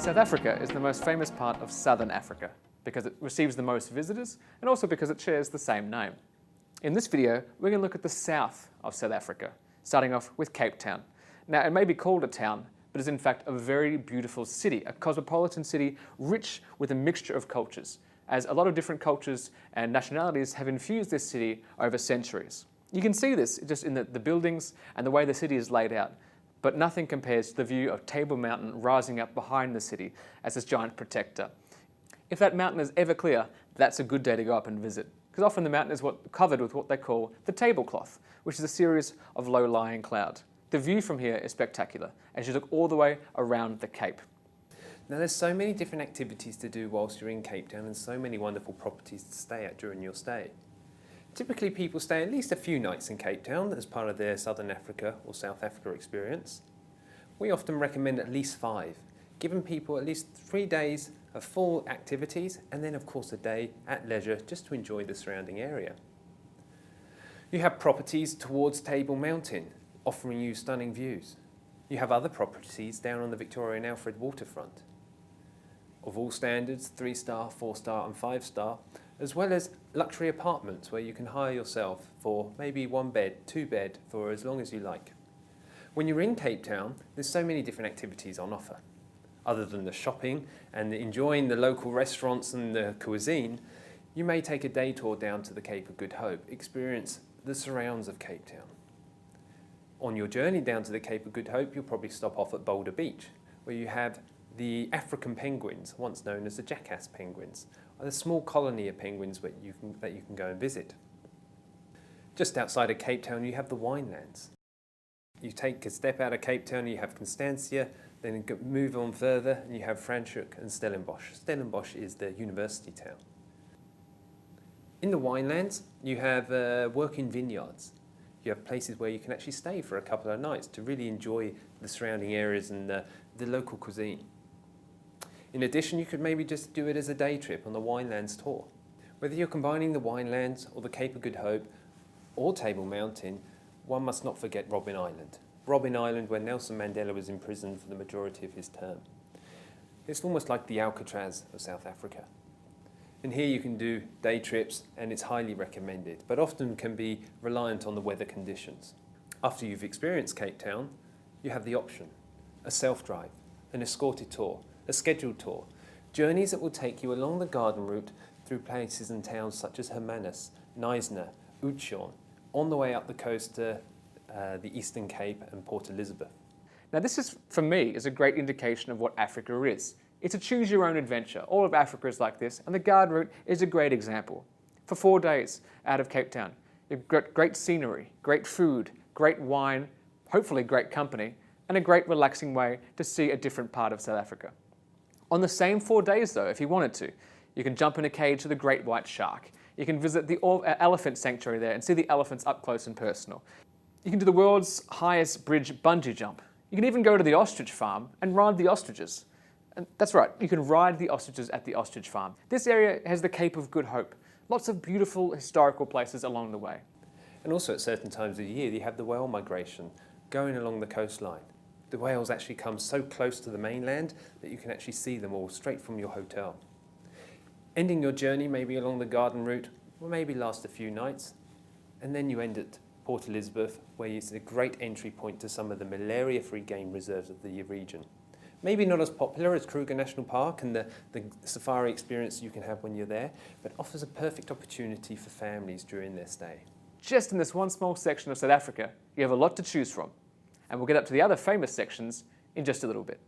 South Africa is the most famous part of southern Africa because it receives the most visitors and also because it shares the same name. In this video, we're going to look at the south of South Africa, starting off with Cape Town. Now, it may be called a town, but is in fact a very beautiful city, a cosmopolitan city rich with a mixture of cultures, as a lot of different cultures and nationalities have infused this city over centuries. You can see this just in the buildings and the way the city is laid out, but nothing compares to the view of Table Mountain rising up behind the city as this giant protector. If that mountain is ever clear, that's a good day to go up and visit, because often the mountain is covered with what they call the tablecloth, which is a series of low-lying cloud. The view from here is spectacular as you look all the way around the Cape. Now there's so many different activities to do whilst you're in Cape Town and so many wonderful properties to stay at during your stay. Typically people stay at least a few nights in Cape Town as part of their Southern Africa or South Africa experience. We often recommend at least 5, giving people at least 3 days of full activities and then of course a day at leisure just to enjoy the surrounding area. You have properties towards Table Mountain offering you stunning views. You have other properties down on the Victoria and Alfred waterfront. Of all standards, 3-star, 4-star and 5-star, as well as luxury apartments where you can hire yourself for maybe 1 bed, 2 bed for as long as you like. When you're in Cape Town, there's so many different activities on offer. Other than the shopping and enjoying the local restaurants and the cuisine, you may take a day tour down to the Cape of Good Hope, experience the surrounds of Cape Town. On your journey down to the Cape of Good Hope, you'll probably stop off at Boulder Beach, where you have the African penguins, once known as the jackass penguins, a small colony of penguins that you can go and visit. Just outside of Cape Town, you have the winelands. You take a step out of Cape Town, you have Constantia, then move on further, and you have Franschhoek and Stellenbosch. Stellenbosch is the university town. In the winelands, you have working vineyards. You have places where you can actually stay for a couple of nights to really enjoy the surrounding areas and the local cuisine. In addition, you could maybe just do it as a day trip on the Winelands tour. Whether you're combining the Winelands or the Cape of Good Hope or Table Mountain, one must not forget Robben Island. Robben Island, where Nelson Mandela was imprisoned for the majority of his term. It's almost like the Alcatraz of South Africa. And here you can do day trips and it's highly recommended, but often can be reliant on the weather conditions. After you've experienced Cape Town, you have the option: a self-drive, an escorted tour, a scheduled tour, journeys that will take you along the garden route through places and towns such as Hermanus, Knysna, Oudtshoorn, on the way up the coast to the Eastern Cape and Port Elizabeth. Now this is, for me, is a great indication of what Africa is. It's a choose-your-own adventure. All of Africa is like this, and the garden route is a great example. For 4 days out of Cape Town, you've got great scenery, great food, great wine, hopefully great company, and a great relaxing way to see a different part of South Africa. On the same 4 days though, if you wanted to, you can jump in a cage to the great white shark. You can visit the elephant sanctuary there and see the elephants up close and personal. You can do the world's highest bridge bungee jump. You can even go to the ostrich farm and ride the ostriches. And that's right, you can ride the ostriches at the ostrich farm. This area has the Cape of Good Hope. Lots of beautiful historical places along the way. And also at certain times of the year, you have the whale migration going along the coastline. The whales actually come so close to the mainland that you can actually see them all straight from your hotel. Ending your journey maybe along the garden route will maybe last a few nights, and then you end at Port Elizabeth, where it's a great entry point to some of the malaria-free game reserves of the region. Maybe not as popular as Kruger National Park and the safari experience you can have when you're there, but offers a perfect opportunity for families during their stay. Just in this one small section of South Africa, you have a lot to choose from. And we'll get up to the other famous sections in just a little bit.